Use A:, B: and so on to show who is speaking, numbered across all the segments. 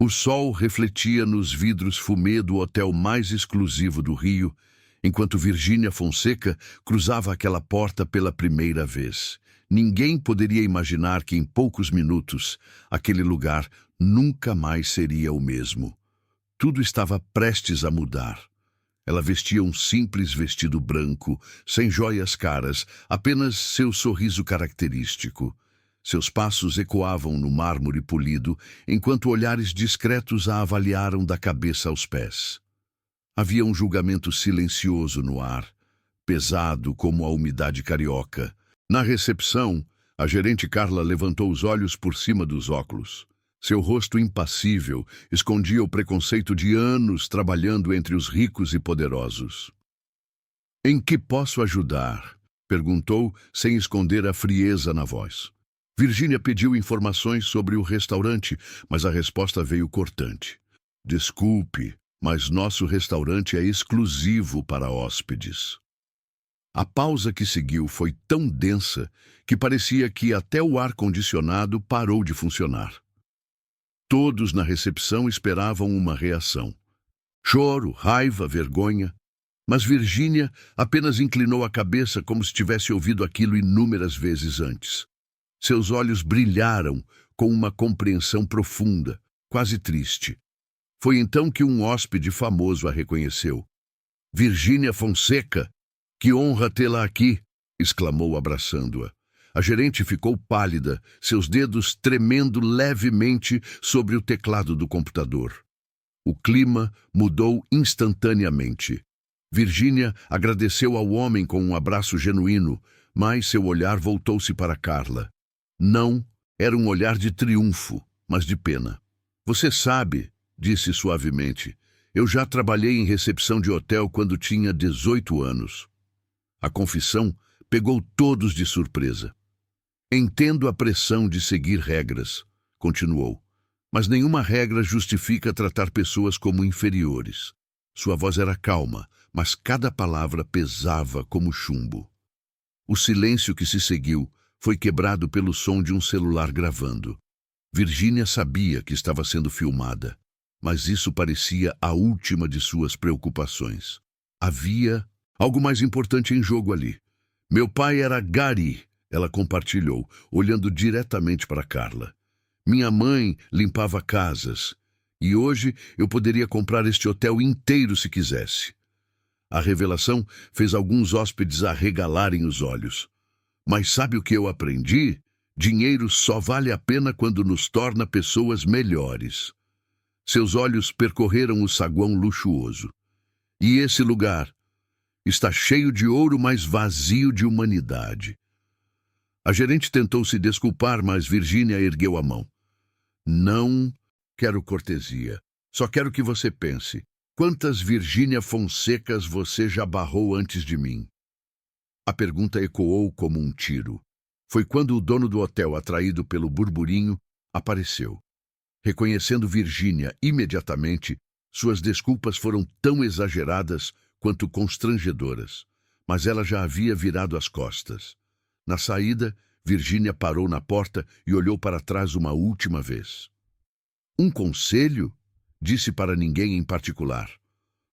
A: O sol refletia nos vidros fumê do hotel mais exclusivo do Rio, enquanto Virgínia Fonseca cruzava aquela porta pela primeira vez. Ninguém poderia imaginar que em poucos minutos aquele lugar nunca mais seria o mesmo. Tudo estava prestes a mudar. Ela vestia um simples vestido branco, sem joias caras, apenas seu sorriso característico. Seus passos ecoavam no mármore polido, enquanto olhares discretos a avaliaram da cabeça aos pés. Havia um julgamento silencioso no ar, pesado como a umidade carioca. Na recepção, a gerente Carla levantou os olhos por cima dos óculos. Seu rosto impassível escondia o preconceito de anos trabalhando entre os ricos e poderosos. "Em que posso ajudar?" perguntou, sem esconder a frieza na voz. Virgínia pediu informações sobre o restaurante, mas a resposta veio cortante. "Desculpe, mas nosso restaurante é exclusivo para hóspedes." A pausa que seguiu foi tão densa que parecia que até o ar-condicionado parou de funcionar. Todos na recepção esperavam uma reação. Choro, raiva, vergonha. Mas Virgínia apenas inclinou a cabeça como se tivesse ouvido aquilo inúmeras vezes antes. Seus olhos brilharam com uma compreensão profunda, quase triste. Foi então que um hóspede famoso a reconheceu. "Virgínia Fonseca, que honra tê-la aqui!" exclamou, abraçando-a. A gerente ficou pálida, seus dedos tremendo levemente sobre o teclado do computador. O clima mudou instantaneamente. Virgínia agradeceu ao homem com um abraço genuíno, mas seu olhar voltou-se para Carla. Não era um olhar de triunfo, mas de pena. "Você sabe", disse suavemente, "eu já trabalhei em recepção de hotel quando tinha 18 anos. A confissão pegou todos de surpresa. "Entendo a pressão de seguir regras", continuou, "mas nenhuma regra justifica tratar pessoas como inferiores." Sua voz era calma, mas cada palavra pesava como chumbo. O silêncio que se seguiu foi quebrado pelo som de um celular gravando. Virgínia sabia que estava sendo filmada, mas isso parecia a última de suas preocupações. Havia algo mais importante em jogo ali. "Meu pai era Gari", ela compartilhou, olhando diretamente para Carla. "Minha mãe limpava casas, e hoje eu poderia comprar este hotel inteiro se quisesse." A revelação fez alguns hóspedes arregalarem os olhos. "Mas sabe o que eu aprendi? Dinheiro só vale a pena quando nos torna pessoas melhores." Seus olhos percorreram o saguão luxuoso. "E esse lugar está cheio de ouro, mas vazio de humanidade." A gerente tentou se desculpar, mas Virgínia ergueu a mão. "Não quero cortesia. Só quero que você pense. Quantas Virgínia Fonsecas você já barrou antes de mim?" A pergunta ecoou como um tiro. Foi quando o dono do hotel, atraído pelo burburinho, apareceu. Reconhecendo Virgínia imediatamente, suas desculpas foram tão exageradas quanto constrangedoras, mas ela já havia virado as costas. Na saída, Virgínia parou na porta e olhou para trás uma última vez. "Um conselho?" disse para ninguém em particular.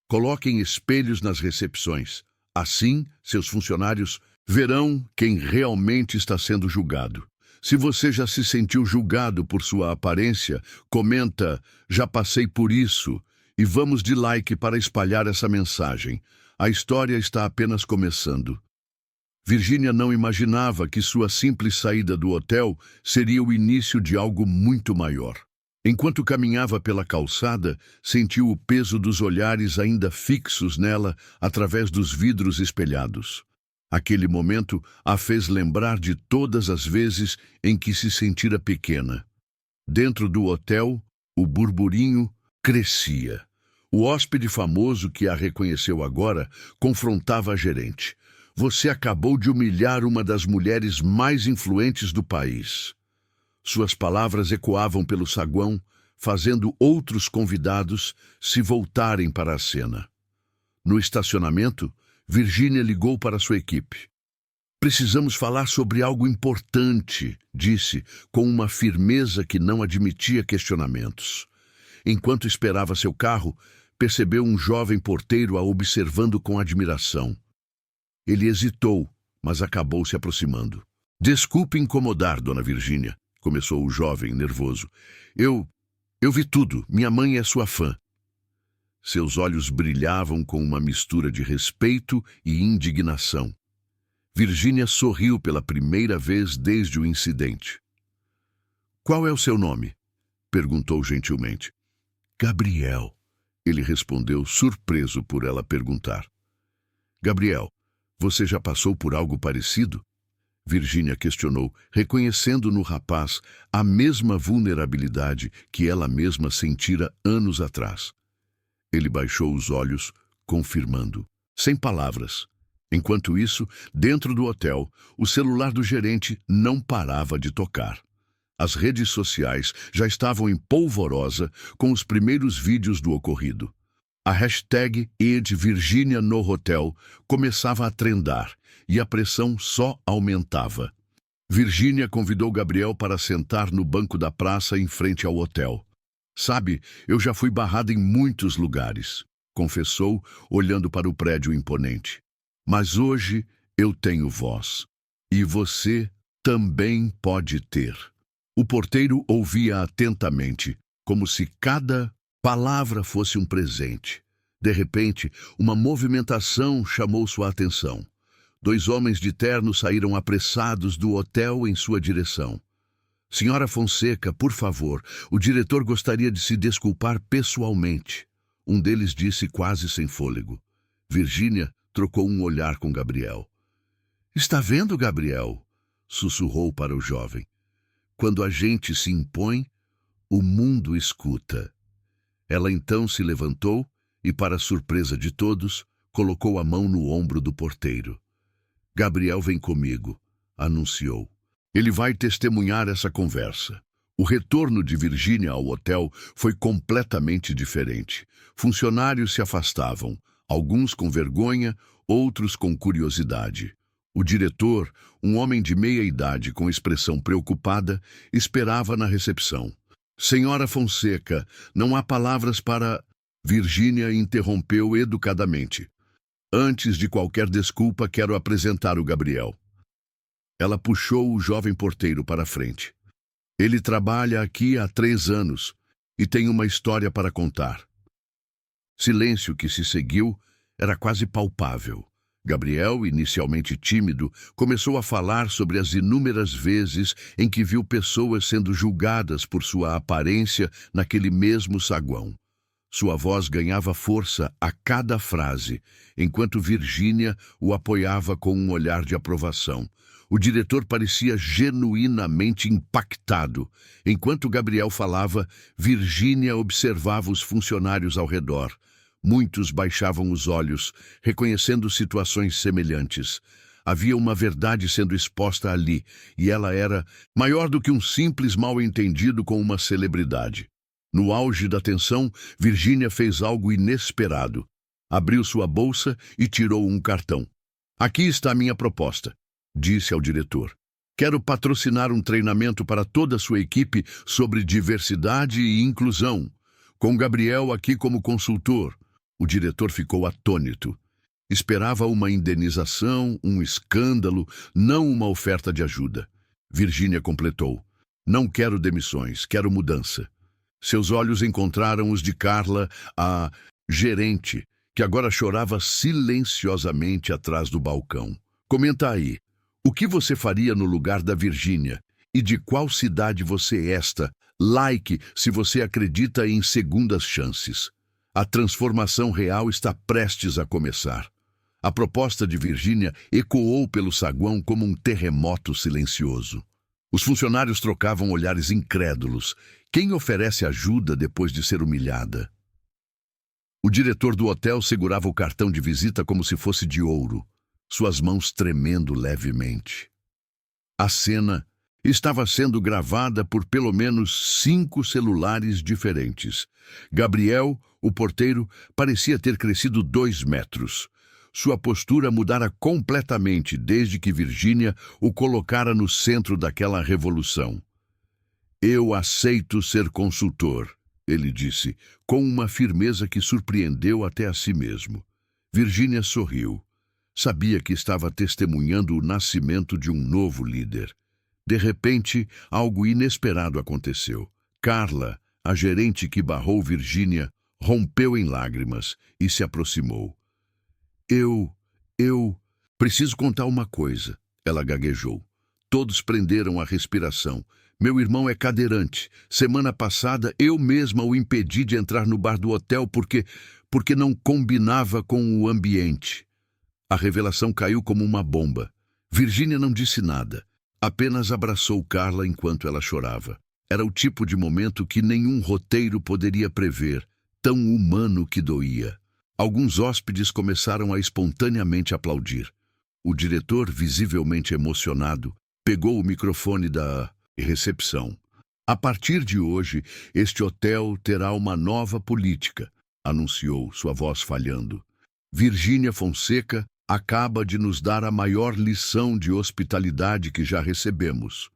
A: "Coloquem espelhos nas recepções. Assim, seus funcionários verão quem realmente está sendo julgado. Se você já se sentiu julgado por sua aparência, comenta 'Já passei por isso' e vamos de like para espalhar essa mensagem. A história está apenas começando." Virgínia não imaginava que sua simples saída do hotel seria o início de algo muito maior. Enquanto caminhava pela calçada, sentiu o peso dos olhares ainda fixos nela através dos vidros espelhados. Aquele momento a fez lembrar de todas as vezes em que se sentira pequena. Dentro do hotel, o burburinho crescia. O hóspede famoso que a reconheceu agora confrontava a gerente. "Você acabou de humilhar uma das mulheres mais influentes do país." Suas palavras ecoavam pelo saguão, fazendo outros convidados se voltarem para a cena. No estacionamento, Virgínia ligou para sua equipe. "Precisamos falar sobre algo importante", disse, com uma firmeza que não admitia questionamentos. Enquanto esperava seu carro, percebeu um jovem porteiro a observando com admiração. Ele hesitou, mas acabou se aproximando. Desculpe incomodar, dona Virgínia, começou o jovem, nervoso. Eu vi tudo. Minha mãe é sua fã. Seus olhos brilhavam com uma mistura de respeito e indignação. Virgínia sorriu pela primeira vez desde o incidente. Qual é o seu nome? Perguntou gentilmente. Gabriel, ele respondeu, surpreso por ela perguntar. Gabriel, você já passou por algo parecido? Virgínia questionou, reconhecendo no rapaz a mesma vulnerabilidade que ela mesma sentira anos atrás. Ele baixou os olhos, confirmando, sem palavras. Enquanto isso, dentro do hotel, o celular do gerente não parava de tocar. As redes sociais já estavam em polvorosa com os primeiros vídeos do ocorrido. A hashtag #Virginia no hotel começava a trendar e a pressão só aumentava. Virgínia convidou Gabriel para sentar no banco da praça em frente ao hotel. Sabe, eu já fui barrada em muitos lugares, confessou, olhando para o prédio imponente. Mas hoje eu tenho voz. E você também pode ter. O porteiro ouvia atentamente, como se cada palavra fosse um presente. De repente, uma movimentação chamou sua atenção. 2 homens de terno saíram apressados do hotel em sua direção. Senhora Fonseca, por favor, o diretor gostaria de se desculpar pessoalmente. Um deles disse quase sem fôlego. Virgínia trocou um olhar com Gabriel. Está vendo, Gabriel? Sussurrou para o jovem. Quando a gente se impõe, o mundo escuta. Ela então se levantou e, para surpresa de todos, colocou a mão no ombro do porteiro. Gabriel vem comigo, anunciou. Ele vai testemunhar essa conversa. O retorno de Virgínia ao hotel foi completamente diferente. Funcionários se afastavam, alguns com vergonha, outros com curiosidade. O diretor, um homem de meia idade com expressão preocupada, esperava na recepção. Senhora Fonseca, não há palavras para... Virgínia interrompeu educadamente. Antes de qualquer desculpa, quero apresentar o Gabriel. Ela puxou o jovem porteiro para a frente. Ele trabalha aqui há 3 anos e tem uma história para contar. Silêncio que se seguiu era quase palpável. Gabriel, inicialmente tímido, começou a falar sobre as inúmeras vezes em que viu pessoas sendo julgadas por sua aparência naquele mesmo saguão. Sua voz ganhava força a cada frase, enquanto Virgínia o apoiava com um olhar de aprovação. O diretor parecia genuinamente impactado. Enquanto Gabriel falava, Virgínia observava os funcionários ao redor. Muitos baixavam os olhos, reconhecendo situações semelhantes. Havia uma verdade sendo exposta ali, e ela era maior do que um simples mal-entendido com uma celebridade. No auge da tensão, Virgínia fez algo inesperado. Abriu sua bolsa e tirou um cartão. Aqui está a minha proposta, disse ao diretor. Quero patrocinar um treinamento para toda a sua equipe sobre diversidade e inclusão, com Gabriel aqui como consultor. O diretor ficou atônito. Esperava uma indenização, um escândalo, não uma oferta de ajuda. Virgínia completou. Não quero demissões, quero mudança. Seus olhos encontraram os de Carla, a gerente, que agora chorava silenciosamente atrás do balcão. Comenta aí, o que você faria no lugar da Virgínia? E de qual cidade você é esta? Like se você acredita em segundas chances. A transformação real está prestes a começar. A proposta de Virgínia ecoou pelo saguão como um terremoto silencioso. Os funcionários trocavam olhares incrédulos. Quem oferece ajuda depois de ser humilhada? O diretor do hotel segurava o cartão de visita como se fosse de ouro, suas mãos tremendo levemente. A cena estava sendo gravada por pelo menos 5 celulares diferentes. Gabriel, o porteiro, parecia ter crescido 2 metros. Sua postura mudara completamente desde que Virgínia o colocara no centro daquela revolução. Eu aceito ser consultor, ele disse, com uma firmeza que surpreendeu até a si mesmo. Virginia sorriu. Sabia que estava testemunhando o nascimento de um novo líder. De repente, algo inesperado aconteceu. Carla, a gerente que barrou Virginia, rompeu em lágrimas e se aproximou. Eu preciso contar uma coisa, ela gaguejou. Todos prenderam a respiração. Meu irmão é cadeirante. Semana passada, eu mesma o impedi de entrar no bar do hotel porque não combinava com o ambiente. A revelação caiu como uma bomba. Virginia não disse nada. Apenas abraçou Carla enquanto ela chorava. Era o tipo de momento que nenhum roteiro poderia prever, tão humano que doía. Alguns hóspedes começaram a espontaneamente aplaudir. O diretor, visivelmente emocionado, pegou o microfone da recepção. A partir de hoje, este hotel terá uma nova política, anunciou, sua voz falhando. Virginia Fonseca acaba de nos dar a maior lição de hospitalidade que já recebemos.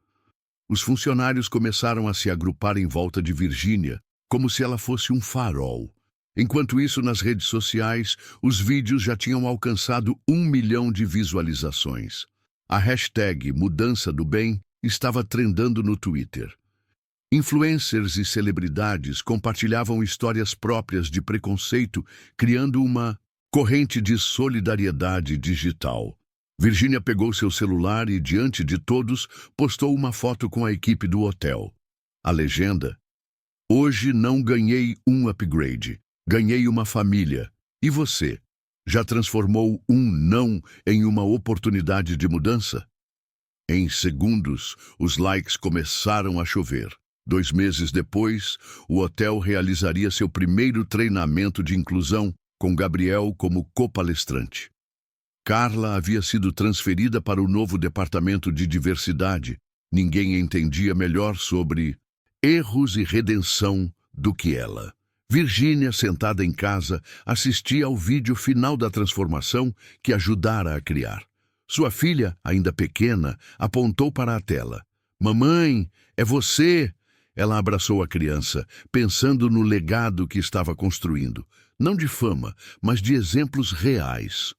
A: Os funcionários começaram a se agrupar em volta de Virginia, como se ela fosse um farol. Enquanto isso, nas redes sociais, os vídeos já tinham alcançado 1 milhão de visualizações. A hashtag Mudança do Bem estava trendando no Twitter. Influencers e celebridades compartilhavam histórias próprias de preconceito, criando uma corrente de solidariedade digital. Virginia pegou seu celular e, diante de todos, postou uma foto com a equipe do hotel. A legenda: hoje não ganhei um upgrade, ganhei uma família. E você? Já transformou um não em uma oportunidade de mudança? Em segundos, os likes começaram a chover. 2 meses depois, o hotel realizaria seu primeiro treinamento de inclusão, com Gabriel como copalestrante. Carla havia sido transferida para o novo departamento de diversidade. Ninguém entendia melhor sobre erros e redenção do que ela. Virginia, sentada em casa, assistia ao vídeo final da transformação que ajudara a criar. Sua filha, ainda pequena, apontou para a tela. Mamãe, é você! Ela abraçou a criança, pensando no legado que estava construindo. Não de fama, mas de exemplos reais.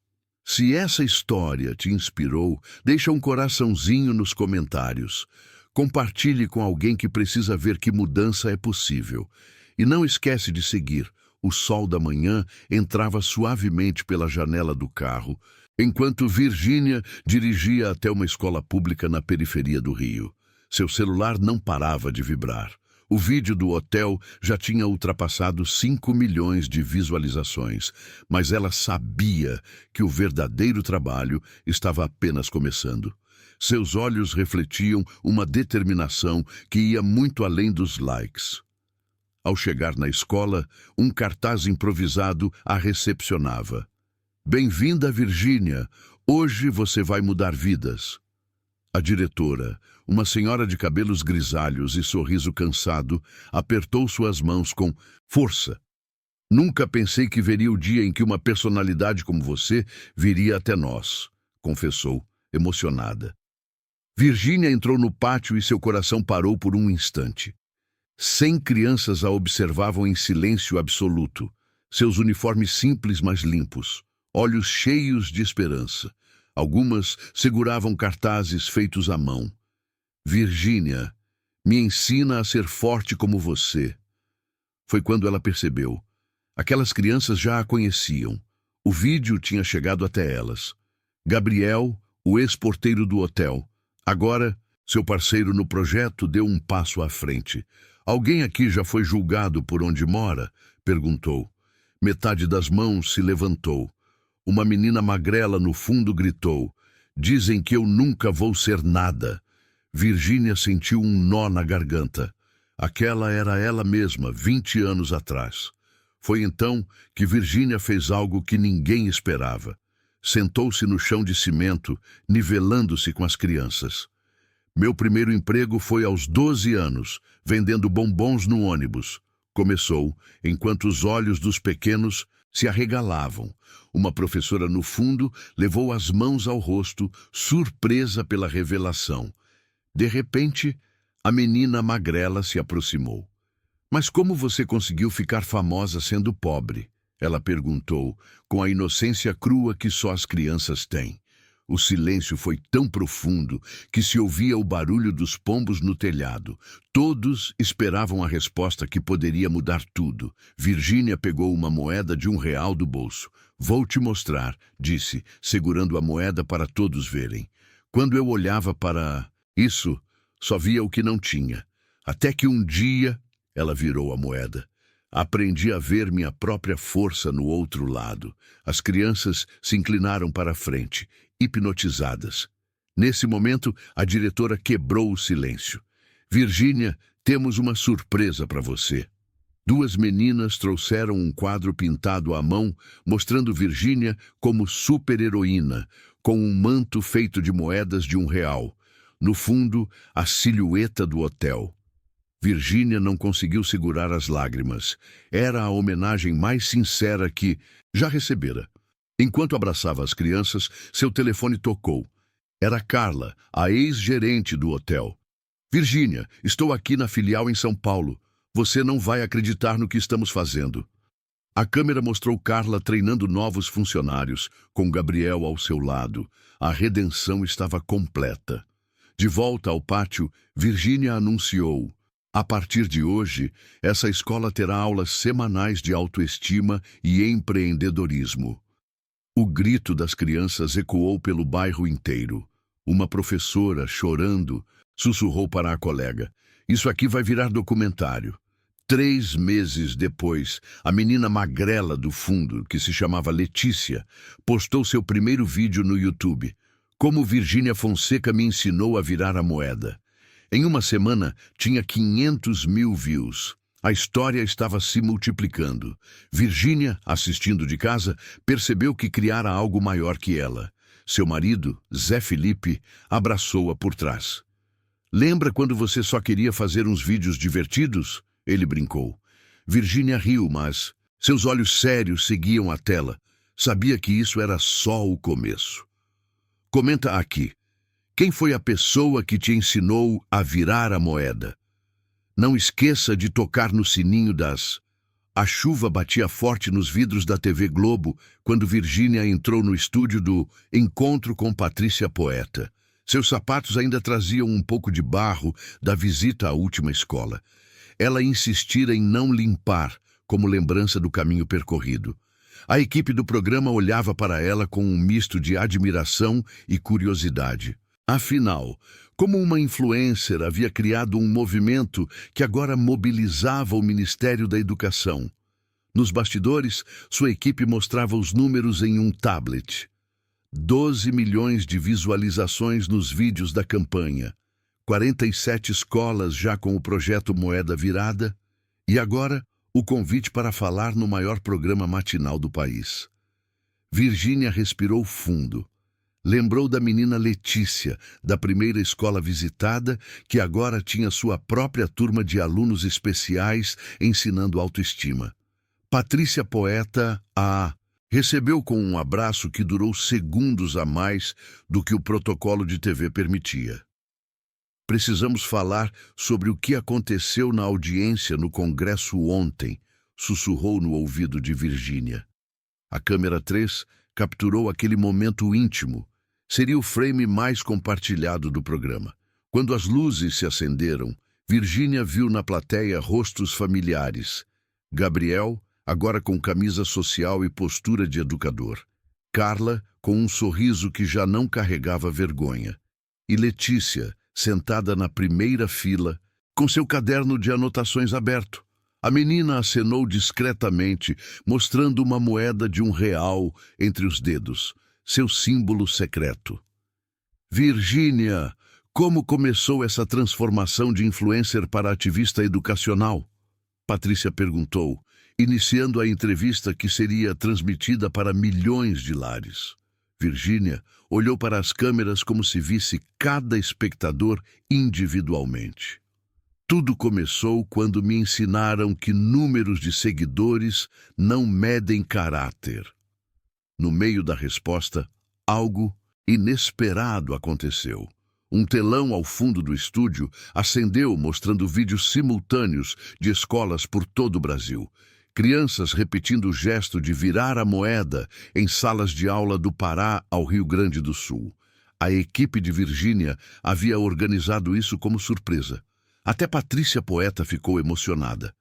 A: Se essa história te inspirou, deixa um coraçãozinho nos comentários. Compartilhe com alguém que precisa ver que mudança é possível. E não esquece de seguir. O sol da manhã entrava suavemente pela janela do carro, enquanto Virginia dirigia até uma escola pública na periferia do Rio. Seu celular não parava de vibrar. O vídeo do hotel já tinha ultrapassado 5 milhões de visualizações, mas ela sabia que o verdadeiro trabalho estava apenas começando. Seus olhos refletiam uma determinação que ia muito além dos likes. Ao chegar na escola, um cartaz improvisado a recepcionava. Bem-vinda, Virginia. Hoje você vai mudar vidas. A diretora, uma senhora de cabelos grisalhos e sorriso cansado, apertou suas mãos com força. Nunca pensei que veria o dia em que uma personalidade como você viria até nós, confessou, emocionada. Virginia entrou no pátio e seu coração parou por um instante. 100 crianças a observavam em silêncio absoluto, seus uniformes simples mas limpos, olhos cheios de esperança. Algumas seguravam cartazes feitos à mão. Virginia, me ensina a ser forte como você. Foi quando ela percebeu. Aquelas crianças já a conheciam. O vídeo tinha chegado até elas. Gabriel, o ex-porteiro do hotel. Agora, seu parceiro no projeto deu um passo à frente. Alguém aqui já foi julgado por onde mora? Perguntou. Metade das mãos se levantou. Uma menina magrela no fundo gritou. Dizem que eu nunca vou ser nada. Virginia sentiu um nó na garganta. Aquela era ela mesma, 20 anos atrás. Foi então que Virginia fez algo que ninguém esperava. Sentou-se no chão de cimento, nivelando-se com as crianças. Meu primeiro emprego foi aos 12 anos, vendendo bombons no ônibus. Começou, enquanto os olhos dos pequenos se arregalavam. Uma professora no fundo levou as mãos ao rosto, surpresa pela revelação. De repente, a menina magrela se aproximou. Mas como você conseguiu ficar famosa sendo pobre? Ela perguntou, com a inocência crua que só as crianças têm. O silêncio foi tão profundo que se ouvia o barulho dos pombos no telhado. Todos esperavam a resposta que poderia mudar tudo. Virgínia pegou uma moeda de R$ 1 do bolso. Vou te mostrar, disse, segurando a moeda para todos verem. Quando eu olhava para isso, só via o que não tinha. Até que um dia, ela virou a moeda. Aprendi a ver minha própria força no outro lado. As crianças se inclinaram para a frente, hipnotizadas. Nesse momento, a diretora quebrou o silêncio. Virgínia, temos uma surpresa para você. 2 meninas trouxeram um quadro pintado à mão, mostrando Virgínia como super-heroína, com um manto feito de moedas de R$ 1. No fundo, a silhueta do hotel. Virgínia não conseguiu segurar as lágrimas. Era a homenagem mais sincera que já recebera. Enquanto abraçava as crianças, seu telefone tocou. Era Carla, a ex-gerente do hotel. Virgínia, estou aqui na filial em São Paulo. Você não vai acreditar no que estamos fazendo. A câmera mostrou Carla treinando novos funcionários, com Gabriel ao seu lado. A redenção estava completa. De volta ao pátio, Virgínia anunciou: a partir de hoje, essa escola terá aulas semanais de autoestima e empreendedorismo. O grito das crianças ecoou pelo bairro inteiro. Uma professora, chorando, sussurrou para a colega: isso aqui vai virar documentário. 3 meses depois, a menina magrela do fundo, que se chamava Letícia, postou seu primeiro vídeo no YouTube. Como Virgínia Fonseca me ensinou a virar a moeda. Em uma semana, tinha 500 mil views. A história estava se multiplicando. Virgínia, assistindo de casa, percebeu que criara algo maior que ela. Seu marido, Zé Felipe, abraçou-a por trás. Lembra quando você só queria fazer uns vídeos divertidos? Ele brincou. Virgínia riu, mas seus olhos sérios seguiam a tela. Sabia que isso era só o começo. Comenta aqui. Quem foi a pessoa que te ensinou a virar a moeda? Não esqueça de tocar no sininho das... A chuva batia forte nos vidros da TV Globo quando Virgínia entrou no estúdio do Encontro com Patrícia Poeta. Seus sapatos ainda traziam um pouco de barro da visita à última escola. Ela insistira em não limpar, como lembrança do caminho percorrido. A equipe do programa olhava para ela com um misto de admiração e curiosidade. Afinal, como uma influencer havia criado um movimento que agora mobilizava o Ministério da Educação. Nos bastidores, sua equipe mostrava os números em um tablet. 12 milhões de visualizações nos vídeos da campanha. 47 escolas já com o projeto Moeda Virada. E agora, o convite para falar no maior programa matinal do país. Virgínia respirou fundo. Lembrou da menina Letícia, da primeira escola visitada, que agora tinha sua própria turma de alunos especiais ensinando autoestima. Patrícia Poeta a recebeu com um abraço que durou segundos a mais do que o protocolo de TV permitia. Precisamos falar sobre o que aconteceu na audiência no Congresso ontem, sussurrou no ouvido de Virgínia. A câmera 3 capturou aquele momento íntimo. Seria o frame mais compartilhado do programa. Quando as luzes se acenderam, Virgínia viu na plateia rostos familiares. Gabriel, agora com camisa social e postura de educador. Carla, com um sorriso que já não carregava vergonha. E Letícia, sentada na primeira fila, com seu caderno de anotações aberto. A menina acenou discretamente, mostrando uma moeda de R$ 1 entre os dedos. Seu símbolo secreto. Virgínia, como começou essa transformação de influencer para ativista educacional? Patrícia perguntou, iniciando a entrevista que seria transmitida para milhões de lares. Virgínia olhou para as câmeras como se visse cada espectador individualmente. Tudo começou quando me ensinaram que números de seguidores não medem caráter. No meio da resposta, algo inesperado aconteceu. Um telão ao fundo do estúdio acendeu, mostrando vídeos simultâneos de escolas por todo o Brasil. Crianças repetindo o gesto de virar a moeda em salas de aula do Pará ao Rio Grande do Sul. A equipe de Virgínia havia organizado isso como surpresa. Até Patrícia Poeta ficou emocionada.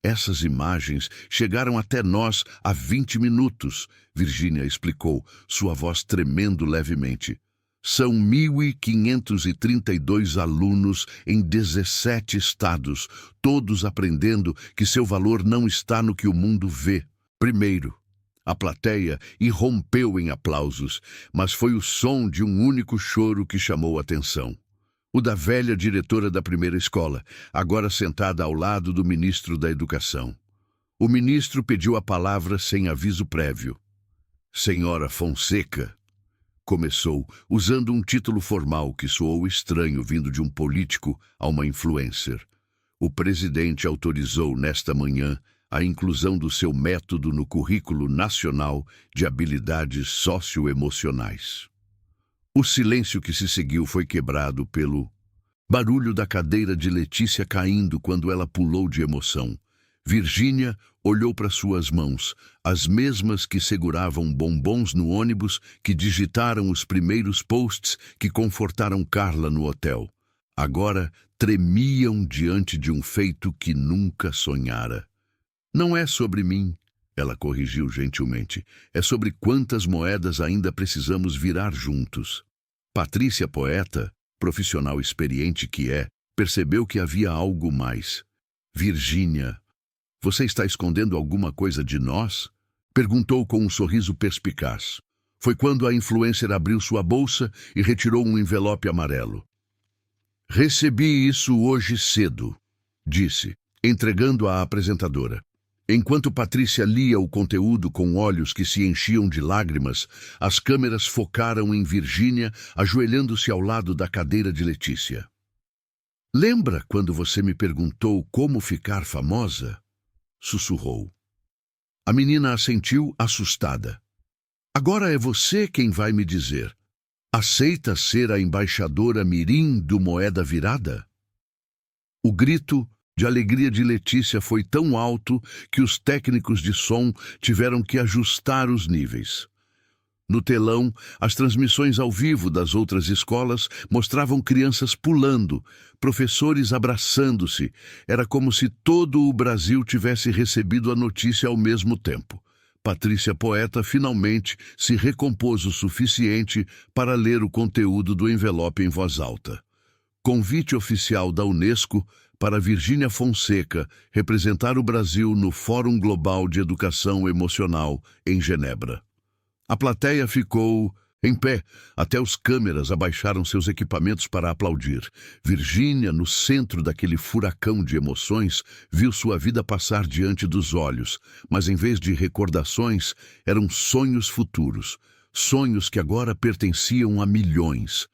A: Essas imagens chegaram até nós há 20 minutos, Virgínia explicou, sua voz tremendo levemente. São 1.532 alunos em 17 estados, todos aprendendo que seu valor não está no que o mundo vê. Primeiro, a plateia irrompeu em aplausos, mas foi o som de um único choro que chamou a atenção. O da velha diretora da primeira escola, agora sentada ao lado do ministro da Educação. O ministro pediu a palavra sem aviso prévio. Senhora Fonseca, começou, usando um título formal que soou estranho vindo de um político a uma influencer. O presidente autorizou nesta manhã a inclusão do seu método no Currículo Nacional de Habilidades Socioemocionais. O silêncio que se seguiu foi quebrado pelo barulho da cadeira de Letícia caindo quando ela pulou de emoção. Virgínia olhou para suas mãos, as mesmas que seguravam bombons no ônibus, que digitaram os primeiros posts que confortaram Carla no hotel. Agora tremiam diante de um feito que nunca sonhara. Não é sobre mim, ela corrigiu gentilmente. É sobre quantas moedas ainda precisamos virar juntos. Patrícia Poeta, profissional experiente que é, percebeu que havia algo mais. Virgínia, você está escondendo alguma coisa de nós? Perguntou com um sorriso perspicaz. Foi quando a influencer abriu sua bolsa e retirou um envelope amarelo. Recebi isso hoje cedo, disse, entregando à apresentadora. Enquanto Patrícia lia o conteúdo com olhos que se enchiam de lágrimas, as câmeras focaram em Virgínia, ajoelhando-se ao lado da cadeira de Letícia. Lembra quando você me perguntou como ficar famosa? Sussurrou. A menina assentiu, assustada. Agora é você quem vai me dizer. Aceita ser a embaixadora mirim do Moeda Virada? O grito de alegria de Letícia foi tão alto que os técnicos de som tiveram que ajustar os níveis. No telão, as transmissões ao vivo das outras escolas mostravam crianças pulando, professores abraçando-se. Era como se todo o Brasil tivesse recebido a notícia ao mesmo tempo. Patrícia Poeta finalmente se recompôs o suficiente para ler o conteúdo do envelope em voz alta. Convite oficial da Unesco para Virgínia Fonseca representar o Brasil no Fórum Global de Educação Emocional em Genebra. A plateia ficou em pé, até os câmeras abaixaram seus equipamentos para aplaudir. Virgínia, no centro daquele furacão de emoções, viu sua vida passar diante dos olhos, mas em vez de recordações, eram sonhos futuros, sonhos que agora pertenciam a milhões.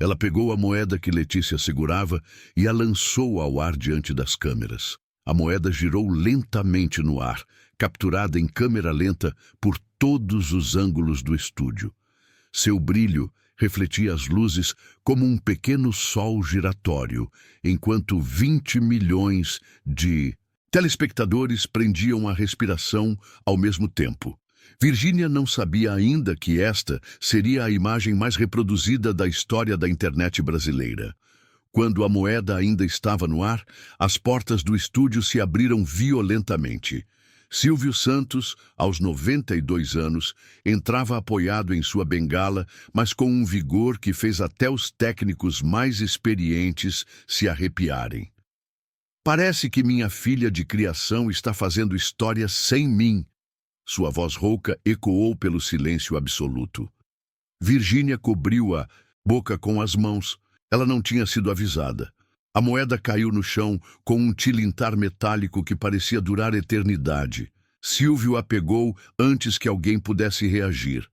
A: Ela pegou a moeda que Letícia segurava e a lançou ao ar diante das câmeras. A moeda girou lentamente no ar, capturada em câmera lenta por todos os ângulos do estúdio. Seu brilho refletia as luzes como um pequeno sol giratório, enquanto 20 milhões de telespectadores prendiam a respiração ao mesmo tempo. Virgínia não sabia ainda que esta seria a imagem mais reproduzida da história da internet brasileira. Quando a moeda ainda estava no ar, as portas do estúdio se abriram violentamente. Silvio Santos, aos 92 anos, entrava apoiado em sua bengala, mas com um vigor que fez até os técnicos mais experientes se arrepiarem. Parece que minha filha de criação está fazendo história sem mim. Sua voz rouca ecoou pelo silêncio absoluto. Virgínia cobriu a boca com as mãos. Ela não tinha sido avisada. A moeda caiu no chão com um tilintar metálico que parecia durar eternidade. Silvio a pegou antes que alguém pudesse reagir.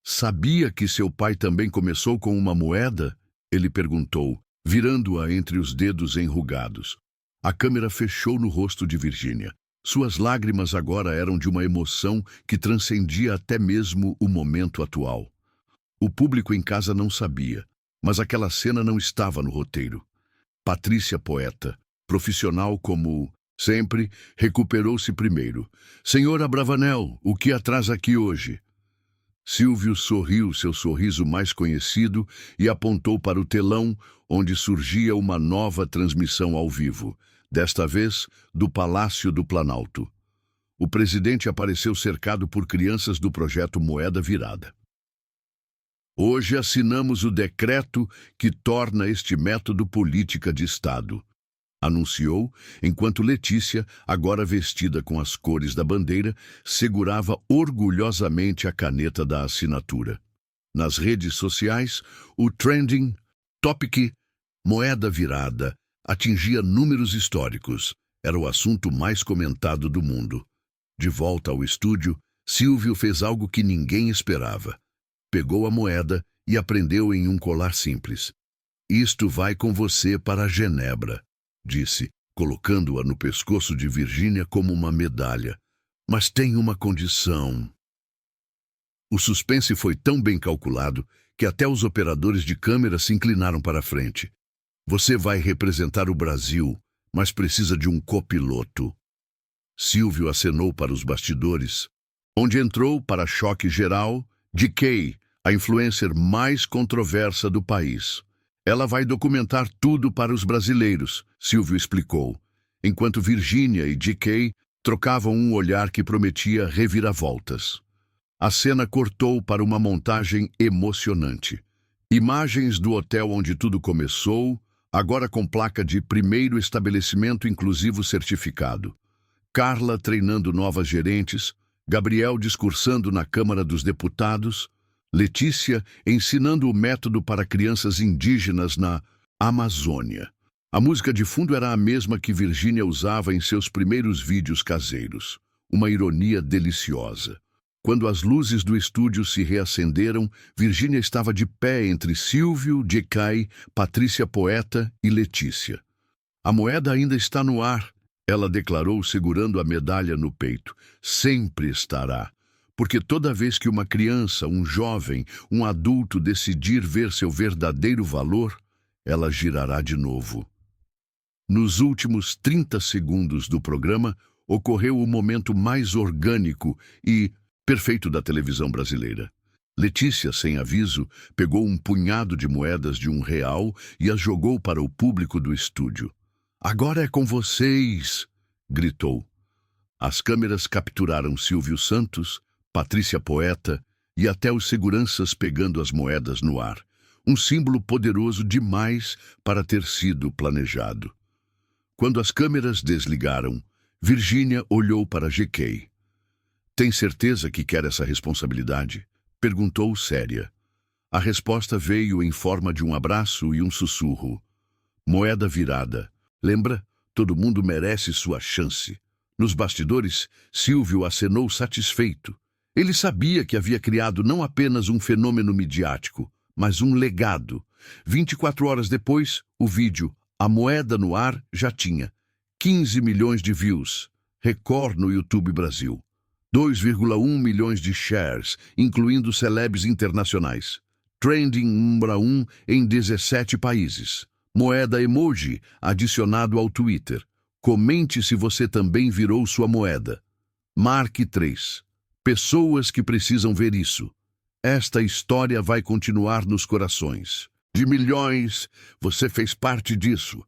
A: Sabia que seu pai também começou com uma moeda? Ele perguntou, virando-a entre os dedos enrugados. A câmera fechou no rosto de Virgínia. Suas lágrimas agora eram de uma emoção que transcendia até mesmo o momento atual. O público em casa não sabia. Mas aquela cena não estava no roteiro. Patrícia Poeta, profissional como sempre, recuperou-se primeiro. Senhora Bravanel, o que a traz aqui hoje? Silvio sorriu seu sorriso mais conhecido e apontou para o telão, onde surgia uma nova transmissão ao vivo, desta vez do Palácio do Planalto. O presidente apareceu cercado por crianças do projeto Moeda Virada. Hoje assinamos o decreto que torna este método política de Estado, anunciou, enquanto Letícia, agora vestida com as cores da bandeira, segurava orgulhosamente a caneta da assinatura. Nas redes sociais, o trending topic Moeda Virada atingia números históricos. Era o assunto mais comentado do mundo. De volta ao estúdio, Silvio fez algo que ninguém esperava. Pegou a moeda e a prendeu em um colar simples. Isto vai com você para Genebra, disse, colocando-a no pescoço de Virgínia como uma medalha. Mas tem uma condição. O suspense foi tão bem calculado que até os operadores de câmera se inclinaram para a frente. Você vai representar o Brasil, mas precisa de um copiloto. Silvio acenou para os bastidores, onde entrou, para choque geral, GK, a influencer mais controversa do país. Ela vai documentar tudo para os brasileiros, Silvio explicou, enquanto Virgínia e GK trocavam um olhar que prometia reviravoltas. A cena cortou para uma montagem emocionante. Imagens do hotel onde tudo começou, agora com placa de primeiro estabelecimento inclusivo certificado. Carla treinando novas gerentes, Gabriel discursando na Câmara dos Deputados, Letícia ensinando o método para crianças indígenas na Amazônia. A música de fundo era a mesma que Virgínia usava em seus primeiros vídeos caseiros. Uma ironia deliciosa. Quando as luzes do estúdio se reacenderam, Virgínia estava de pé entre Silvio, GK, Patrícia Poeta e Letícia. A moeda ainda está no ar, ela declarou segurando a medalha no peito. Sempre estará. Porque toda vez que uma criança, um jovem, um adulto decidir ver seu verdadeiro valor, ela girará de novo. Nos últimos 30 segundos do programa, ocorreu o momento mais orgânico e perfeito da televisão brasileira. Letícia, sem aviso, pegou um punhado de moedas de R$1 e as jogou para o público do estúdio. Agora é com vocês, gritou. As câmeras capturaram Silvio Santos, Patrícia Poeta e até os seguranças pegando as moedas no ar. Um símbolo poderoso demais para ter sido planejado. Quando as câmeras desligaram, Virgínia olhou para GK. Tem certeza que quer essa responsabilidade? Perguntou séria. A resposta veio em forma de um abraço e um sussurro. Moeda virada. Lembra? Todo mundo merece sua chance. Nos bastidores, Silvio acenou satisfeito. Ele sabia que havia criado não apenas um fenômeno midiático, mas um legado. 24 horas depois, o vídeo A Moeda no Ar já tinha 15 milhões de views, recorde no YouTube Brasil. 2,1 milhões de shares, incluindo celebs internacionais. Trending número 1 em 17 países. Moeda emoji adicionado ao Twitter. Comente se você também virou sua moeda. Marque 3. Pessoas que precisam ver isso. Esta história vai continuar nos corações. De milhões, você fez parte disso.